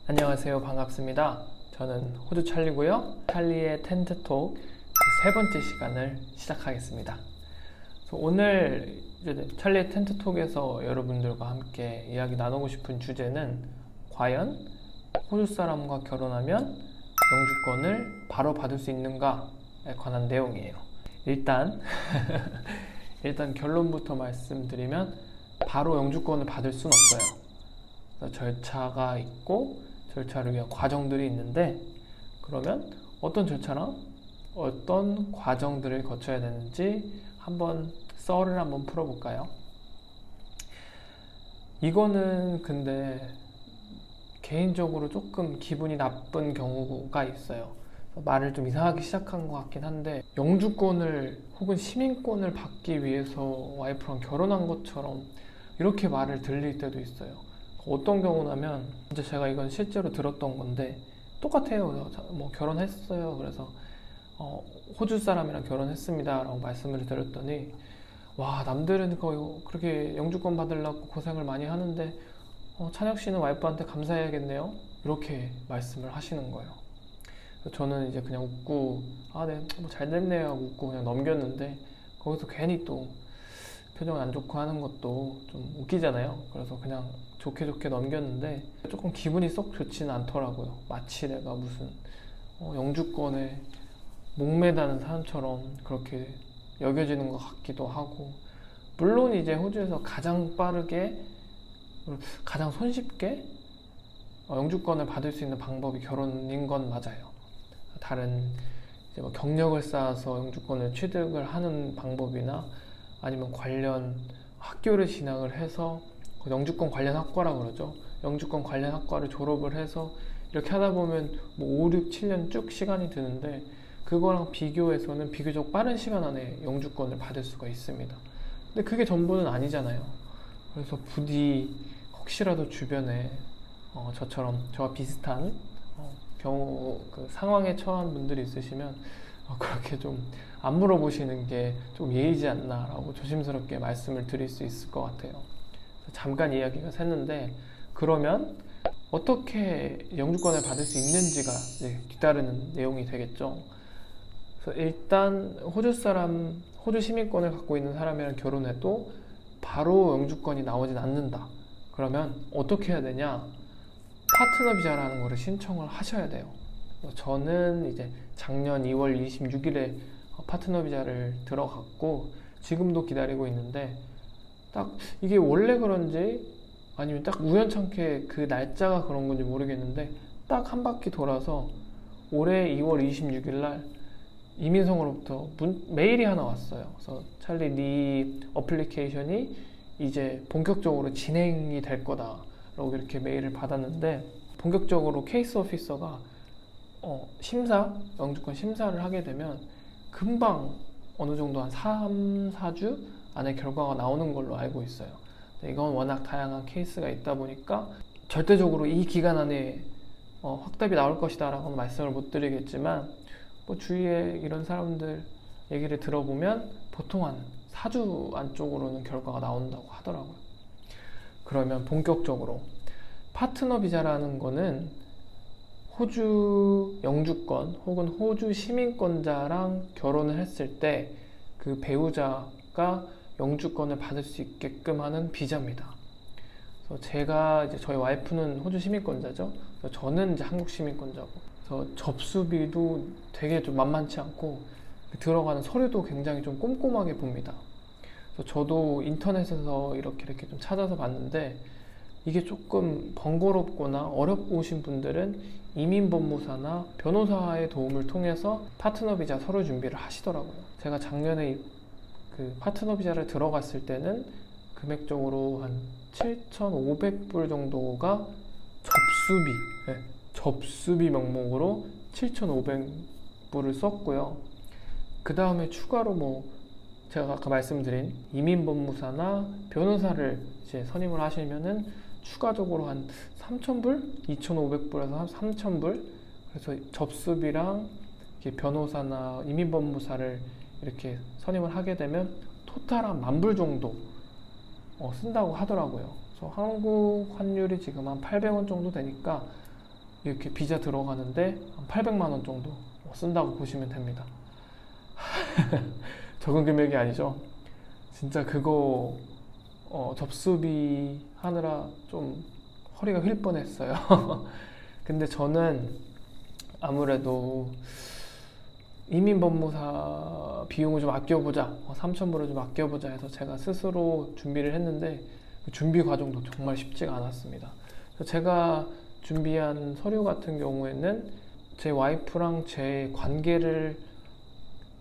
안녕하세요. 반갑습니다. 저는 호주 찰리고요. 찰리의 텐트톡 세 번째 시간을 시작하겠습니다. 오늘 찰리의 텐트톡에서 여러분들과 함께 이야기 나누고 싶은 주제는 과연 호주 사람과 결혼하면 영주권을 바로 받을 수 있는가에 관한 내용이에요. 일단 결론부터 말씀드리면 바로 영주권을 받을 수는 없어요. 절차가 있고 절차를 위한 과정들이 있는데, 그러면 어떤 절차랑 어떤 과정들을 거쳐야 되는지 한번 썰을 한번 풀어볼까요? 이거는 근데 개인적으로 조금 기분이 나쁜 경우가 있어요. 말을 좀 이상하게 시작한 것 같긴 한데, 영주권을 혹은 시민권을 받기 위해서 와이프랑 결혼한 것처럼 이렇게 말을 들릴 때도 있어요. 어떤 경우냐면, 이제 제가 이건 실제로 들었던 건데 똑같아요. 그래서 뭐 결혼했어요. 그래서 호주 사람이랑 결혼했습니다 라고 말씀을 드렸더니, 와, 남들은 그렇게 영주권 받으려고 고생을 많이 하는데 찬혁 씨는 와이프한테 감사해야겠네요, 이렇게 말씀을 하시는 거예요. 저는 이제 그냥 웃고 네, 뭐 잘 됐네요 하고 웃고 그냥 넘겼는데, 거기서 괜히 또 표정 안 좋고 하는 것도 좀 웃기잖아요. 그래서 그냥 좋게 넘겼는데 조금 기분이 썩 좋지는 않더라고요. 마치 내가 무슨 영주권에 목매다는 사람처럼 그렇게 여겨지는 것 같기도 하고, 물론 이제 호주에서 가장 빠르게 가장 손쉽게 영주권을 받을 수 있는 방법이 결혼인 건 맞아요. 다른 이제 뭐 경력을 쌓아서 영주권을 취득을 하는 방법이나 아니면 관련 학교를 진학을 해서 영주권 관련 학과라고 그러죠. 영주권 관련 학과를 졸업을 해서 이렇게 하다 보면 뭐 5, 6, 7년 쭉 시간이 드는데, 그거랑 비교해서는 비교적 빠른 시간 안에 영주권을 받을 수가 있습니다. 근데 그게 전부는 아니잖아요. 그래서 부디 혹시라도 주변에 저처럼 저와 비슷한 경우 상황에 처한 분들이 있으시면 그렇게 좀 안 물어보시는 게 좀 예의지 않나라고 조심스럽게 말씀을 드릴 수 있을 것 같아요. 잠깐 이야기가 샜는데, 그러면 어떻게 영주권을 받을 수 있는지가 뒤따르는 내용이 되겠죠. 그래서 일단 호주 시민권을 갖고 있는 사람이랑 결혼해도 바로 영주권이 나오진 않는다. 그러면 어떻게 해야 되냐? 파트너 비자라는 거를 신청을 하셔야 돼요. 저는 이제 작년 2월 26일에 파트너 비자를 들어갔고 지금도 기다리고 있는데, 딱 이게 원래 그런지 아니면 딱 우연찮게 그 날짜가 그런 건지 모르겠는데, 딱 한 바퀴 돌아서 올해 2월 26일 날 이민성으로부터 메일이 하나 왔어요. 그래서 찰리, 네 어플리케이션이 이제 본격적으로 진행이 될 거다 라고 이렇게 메일을 받았는데, 본격적으로 케이스 오피서가 영주권 심사를 하게 되면 금방 어느 정도 한 3, 4주 안에 결과가 나오는 걸로 알고 있어요. 이건 워낙 다양한 케이스가 있다 보니까 절대적으로 이 기간 안에 확답이 나올 것이다 라고는 말씀을 못 드리겠지만, 뭐 주위에 이런 사람들 얘기를 들어보면 보통 한 4주 안쪽으로는 결과가 나온다고 하더라고요. 그러면 본격적으로 파트너 비자라는 거는 호주 영주권 혹은 호주 시민권자랑 결혼을 했을 때 그 배우자가 영주권을 받을 수 있게끔 하는 비자입니다. 그래서 제가 이제 저희 와이프는 호주 시민권자죠. 저는 이제 한국 시민권자고, 그래서 접수비도 되게 좀 만만치 않고 들어가는 서류도 굉장히 좀 꼼꼼하게 봅니다. 그래서 저도 인터넷에서 이렇게 좀 찾아서 봤는데, 이게 조금 번거롭거나 어렵으신 분들은 이민법무사나 변호사의 도움을 통해서 파트너 비자 서류 준비를 하시더라고요. 제가 작년에 그 파트너 비자를 들어갔을 때는 금액적으로 한 7,500불 정도가 접수비 명목으로 7,500불을 썼고요. 그 다음에 추가로 뭐 제가 아까 말씀드린 이민법무사나 변호사를 이제 선임을 하시면은 추가적으로 한 3,000불? 2,500불에서 한 3,000불? 그래서 접수비랑 변호사나 이민법무사를 이렇게 선임을 하게 되면 토탈 한 10,000불 정도 쓴다고 하더라고요. 그래서 한국 환율이 지금 한 800원 정도 되니까 이렇게 비자 들어가는데 한 800만 원 정도 쓴다고 보시면 됩니다. 적은 금액이 아니죠. 진짜 그거 접수비 하느라 좀 허리가 휠 뻔했어요. 근데 저는 아무래도 이민법무사 비용을 좀 아껴보자, 3,000불을 좀 아껴보자 해서 제가 스스로 준비를 했는데 그 준비 과정도 정말 쉽지가 않았습니다. 제가 준비한 서류 같은 경우에는 제 와이프랑 제 관계를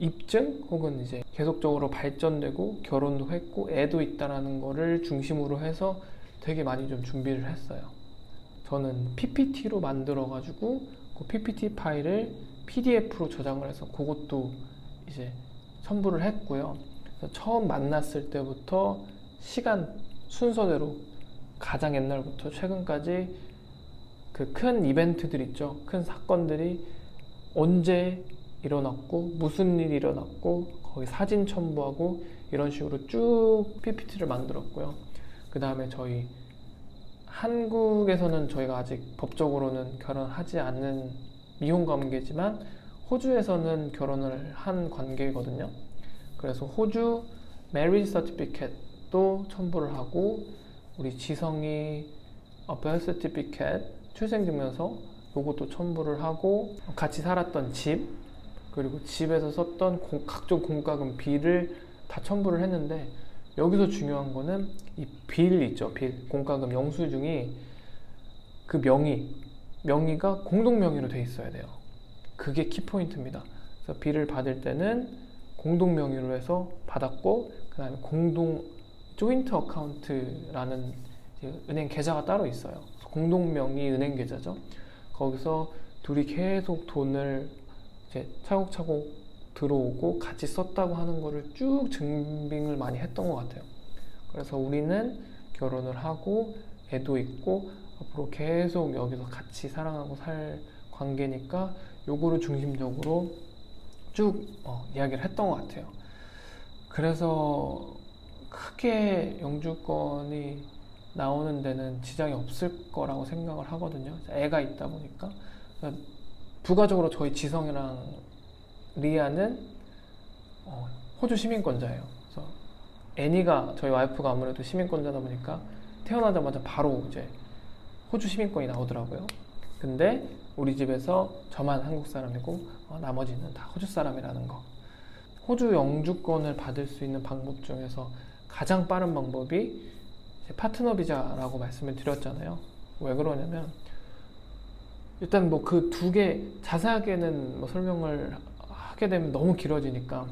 입증 혹은 이제 계속적으로 발전되고 결혼도 했고 애도 있다라는 거를 중심으로 해서 되게 많이 좀 준비를 했어요. 저는 PPT로 만들어 가지고 그 PPT 파일을 PDF로 저장을 해서 그것도 이제 첨부를 했고요. 처음 만났을 때부터 시간 순서대로 가장 옛날부터 최근까지 그 큰 이벤트들 있죠. 큰 사건들이 언제 일어났고 무슨 일이 일어났고 거기 사진 첨부하고 이런 식으로 쭉 PPT를 만들었고요. 그 다음에 저희 한국에서는 저희가 아직 법적으로는 결혼하지 않는 미혼 관계지만 호주에서는 결혼을 한 관계거든요. 그래서 호주 marriage certificate도 첨부를 하고 우리 지성이 birth certificate 출생증명서 요것도 첨부를 하고 같이 살았던 집 그리고 집에서 썼던 각종 공과금 비를 다 첨부를 했는데 여기서 중요한 거는 이 빌 있죠. 빌 공과금 영수증이 그 명의가 공동 명의로 돼 있어야 돼요. 그게 키포인트입니다. 그래서 빌을 받을 때는 공동 명의로 해서 받았고 그 다음에 공동 조인트 어카운트라는 은행 계좌가 따로 있어요. 공동 명의 은행 계좌죠. 거기서 둘이 계속 돈을 이제 차곡차곡 들어오고 같이 썼다고 하는 거를 쭉 증빙을 많이 했던 것 같아요. 그래서 우리는 결혼을 하고 애도 있고 앞으로 계속 여기서 같이 사랑하고 살 관계니까 요거를 중심적으로 쭉 이야기를 했던 것 같아요. 그래서 크게 영주권이 나오는 데는 지장이 없을 거라고 생각을 하거든요. 애가 있다 보니까. 부가적으로 저희 지성이랑 리아는 호주 시민권자예요. 그래서 애니가 저희 와이프가 아무래도 시민권자다 보니까 태어나자마자 바로 이제 호주 시민권이 나오더라고요. 근데 우리 집에서 저만 한국 사람이고 나머지는 다 호주 사람이라는 거. 호주 영주권을 받을 수 있는 방법 중에서 가장 빠른 방법이 파트너 비자라고 말씀을 드렸잖아요. 왜 그러냐면 일단 뭐 그 두 개 자세하게는 뭐 설명을 하게 되면 너무 길어지니까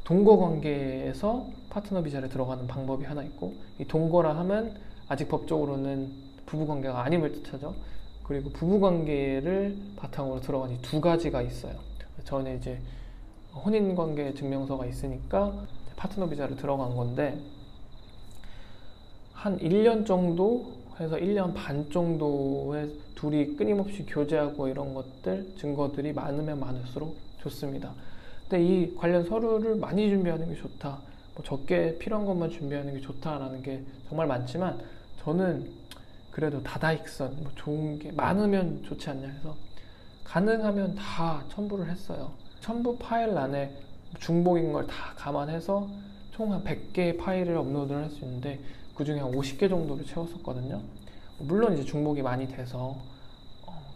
동거 관계에서 파트너 비자를 들어가는 방법이 하나 있고 이 동거라 하면 아직 법적으로는 부부 관계가 아님을 뜻하죠. 그리고 부부 관계를 바탕으로 들어간 이 두 가지가 있어요. 저는 이제 혼인 관계 증명서가 있으니까 파트너 비자를 들어간 건데 한 1년 정도 해서 1년 반 정도의 둘이 끊임없이 교제하고 이런 것들 증거들이 많으면 많을수록 좋습니다. 근데 이 관련 서류를 많이 준비하는 게 좋다, 뭐 적게 필요한 것만 준비하는 게 좋다라는 게 정말 많지만 저는 그래도 다다익선 뭐 좋은 게 많으면 좋지 않냐 해서 가능하면 다 첨부를 했어요. 첨부 파일 안에 중복인 걸 다 감안해서 총 한 100개의 파일을 업로드를 할 수 있는데 그 중에 한 50개 정도를 채웠었거든요. 물론 이제 중복이 많이 돼서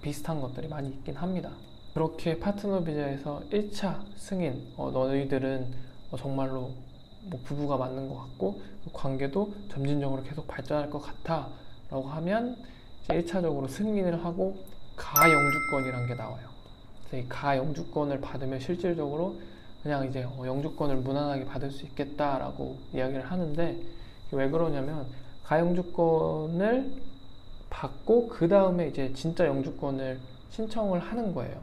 비슷한 것들이 많이 있긴 합니다. 그렇게 파트너 비자에서 1차 승인, 너희들은 정말로 뭐 부부가 맞는 것 같고 그 관계도 점진적으로 계속 발전할 것 같아 라고 하면 이제 1차적으로 승인을 하고 가영주권이란 게 나와요. 그래서 이 가영주권을 받으면 실질적으로 그냥 이제 영주권을 무난하게 받을 수 있겠다라고 이야기를 하는데 왜 그러냐면 가영주권을 받고 그 다음에 이제 진짜 영주권을 신청을 하는 거예요.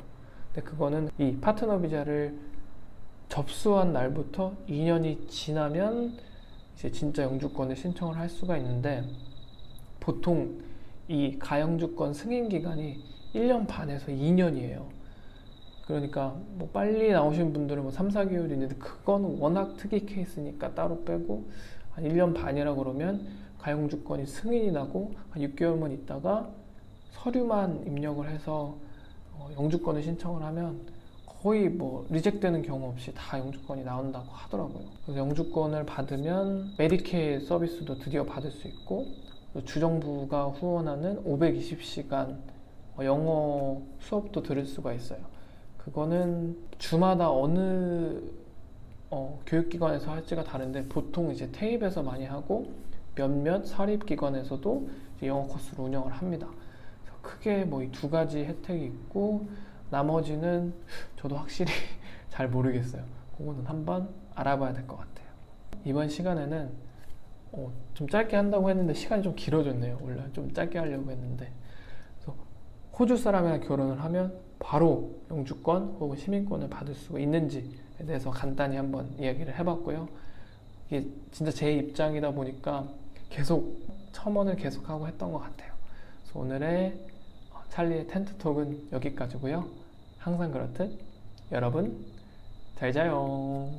근데 그거는 이 파트너 비자를 접수한 날부터 2년이 지나면 이제 진짜 영주권을 신청을 할 수가 있는데 보통 이 가영주권 승인 기간이 1년 반에서 2년이에요. 그러니까 뭐 빨리 나오신 분들은 뭐 3, 4개월이 있는데 그건 워낙 특이 케이스니까 따로 빼고 한 1년 반이라 그러면 가영주권이 승인이 나고 한 6개월만 있다가 서류만 입력을 해서 영주권을 신청을 하면 거의 뭐 리젝되는 경우 없이 다 영주권이 나온다고 하더라고요. 그래서 영주권을 받으면 메디케이 서비스도 드디어 받을 수 있고, 주정부가 후원하는 520시간 영어 수업도 들을 수가 있어요. 그거는 주마다 어느 교육기관에서 할지가 다른데, 보통 이제 태입에서 많이 하고 몇몇 사립기관에서도 이제 영어 코스를 운영을 합니다. 그래서 크게 뭐 이 두 가지 혜택이 있고, 나머지는 저도 확실히 잘 모르겠어요. 그거는 한번 알아봐야 될 것 같아요. 이번 시간에는 좀 짧게 한다고 했는데 시간이 좀 길어졌네요. 원래 좀 짧게 하려고 했는데. 그래서 호주 사람이랑 결혼을 하면 바로 영주권 혹은 시민권을 받을 수가 있는지에 대해서 간단히 한번 이야기를 해봤고요. 이게 진짜 제 입장이다 보니까 계속 첨언을 계속하고 했던 것 같아요. 그래서 오늘의 찰리의 텐트톡은 여기까지고요. 항상 그렇듯 여러분 잘 자요.